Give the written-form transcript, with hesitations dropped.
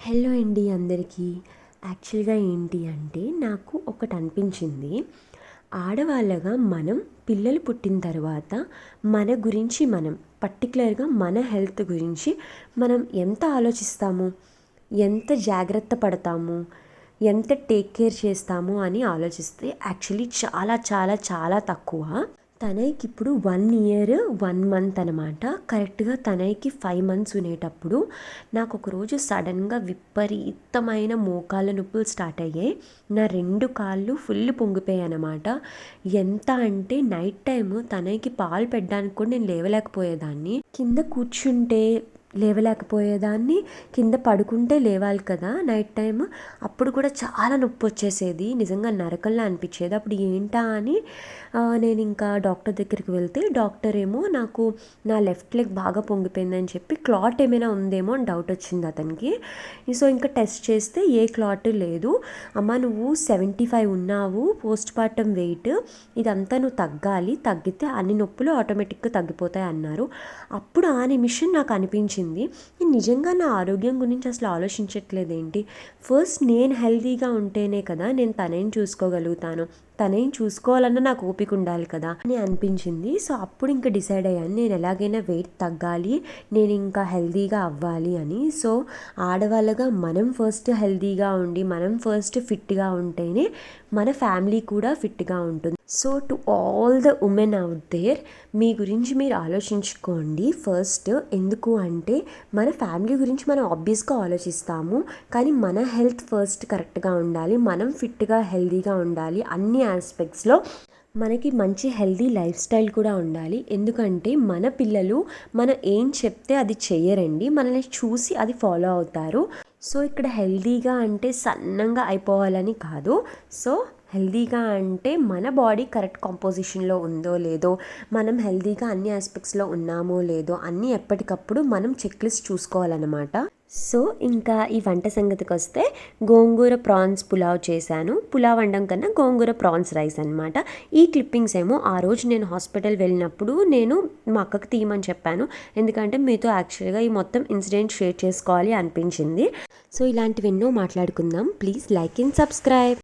Hello అండి అందరికీ. యాక్చువల్గా ఏంటి అంటే నాకు ఒకటి అనిపించింది. ఆడవాళ్ళగా మనం పిల్లలు పుట్టిన తర్వాత మన గురించి మనం పర్టికులర్గా మన హెల్త్ గురించి మనం ఎంత ఆలోచిస్తాము, ఎంత జాగ్రత్త పడతాము, ఎంత టేక్ కేర్ చేస్తాము అని ఆలోచిస్తే యాక్చువల్లీ చాలా చాలా చాలా తక్కువ. తనయ్యకి ఇప్పుడు 1 ఇయర్ 1 మంత్ అనమాట. కరెక్ట్గా తనయ్యకి 5 మంత్స్ ఉండేటప్పుడు నాకు ఒకరోజు సడన్గా విపరీతమైన మోకాళ్ళ నొప్పులు స్టార్ట్ అయ్యాయి. నా 2 కాళ్ళు ఫుల్ పొంగిపోయాయి అనమాట. ఎంత అంటే నైట్ టైము తనయ్యకి పాలు పెట్టడానికి కూడా నేను లేవలేకపోయేదాన్ని. కింద కూర్చుంటే లేవలేకపోయేదాన్ని, కింద పడుకుంటే లేవాలి కదా నైట్ టైం, అప్పుడు కూడా చాలా నొప్పి వచ్చేసేది. నిజంగా నరకంలా అనిపించేది. అప్పుడు ఏంటా అని నేను ఇంకా డాక్టర్ దగ్గరికి వెళ్తే డాక్టర్ ఏమో నాకు నా లెఫ్ట్ లెగ్ బాగా పొంగిపోయిందని చెప్పి క్లాట్ ఏమైనా ఉందేమో అని డౌట్ వచ్చింది అతనికి. సో ఇంకా టెస్ట్ చేస్తే ఏ క్లాట్ లేదు, అమ్మ నువ్వు 75 ఉన్నావు, పోస్ట్ పార్టమ్ వెయిట్, ఇదంతా నువ్వు తగ్గాలి, తగ్గితే అన్ని నొప్పులు ఆటోమేటిక్గా తగ్గిపోతాయి అన్నారు. అప్పుడు ఆ నిమిషం నాకు అనిపించింది, నేను నిజంగా నా ఆరోగ్యం గురించి అసలు ఆలోచించట్లేదేంటి. ఫస్ట్ నేను హెల్తీగా ఉంటేనే కదా నేను తనని చూసుకోగలుగుతాను, తనని చూసుకోవాలన్నా నాకు ఓపిక ఉండాలి కదా అని అనిపించింది. సో అప్పుడు ఇంకా డిసైడ్ అయ్యాను, నేను ఎలాగైనా వెయిట్ తగ్గాలి, నేను ఇంకా హెల్తీగా అవ్వాలి అని. సో ఆడవాళ్ళగా మనం ఫస్ట్ హెల్తీగా ఉండి మనం ఫస్ట్ ఫిట్గా ఉంటేనే మన ఫ్యామిలీ కూడా ఫిట్గా ఉంటుంది. So to all the women out there, మీ గురించి మీరు ఆలోచించుకోండి ఫస్ట్. ఎందుకు అంటే మన ఫ్యామిలీ గురించి మనం ఆబ్వియస్గా ఆలోచిస్తాము, కానీ మన హెల్త్ ఫస్ట్ కరెక్ట్గా ఉండాలి, మనం ఫిట్గా హెల్తీగా ఉండాలి. అన్ని ఆస్పెక్ట్స్లో మనకి మంచి హెల్తీ లైఫ్ స్టైల్ కూడా ఉండాలి. ఎందుకంటే మన పిల్లలు మనం ఏం చెప్తే అది చెయ్యరండి, మనల్ని చూసి అది ఫాలో అవుతారు. సో ఇక్కడ హెల్తీగా అంటే సన్నంగా అయిపోవాలని కాదు. సో హెల్తీగా అంటే మన బాడీ కరెక్ట్ కాంపోజిషన్లో ఉందో లేదో, మనం హెల్తీగా అన్ని ఆస్పెక్ట్స్లో ఉన్నామో లేదో అన్నీ ఎప్పటికప్పుడు మనం చెక్ లిస్ట్ చూసుకోవాలన్నమాట. సో ఇంకా ఈ వంట సంగతికి వస్తే గోంగూర ప్రాన్స్ పులావ్ చేశాను. పులావ్ వండడం కన్నా గోంగూర ప్రాన్స్ రైస్ అనమాట. ఈ క్లిప్పింగ్స్ ఏమో ఆ రోజు నేను హాస్పిటల్ వెళ్ళినప్పుడు నేను మా అక్కకి తీయమని చెప్పాను, ఎందుకంటే మీతో యాక్చువల్గా ఈ మొత్తం ఇన్సిడెంట్ షేర్ చేసుకోవాలి అనిపించింది. సో ఇలాంటివి ఎన్నో మాట్లాడుకుందాం. Please like and subscribe.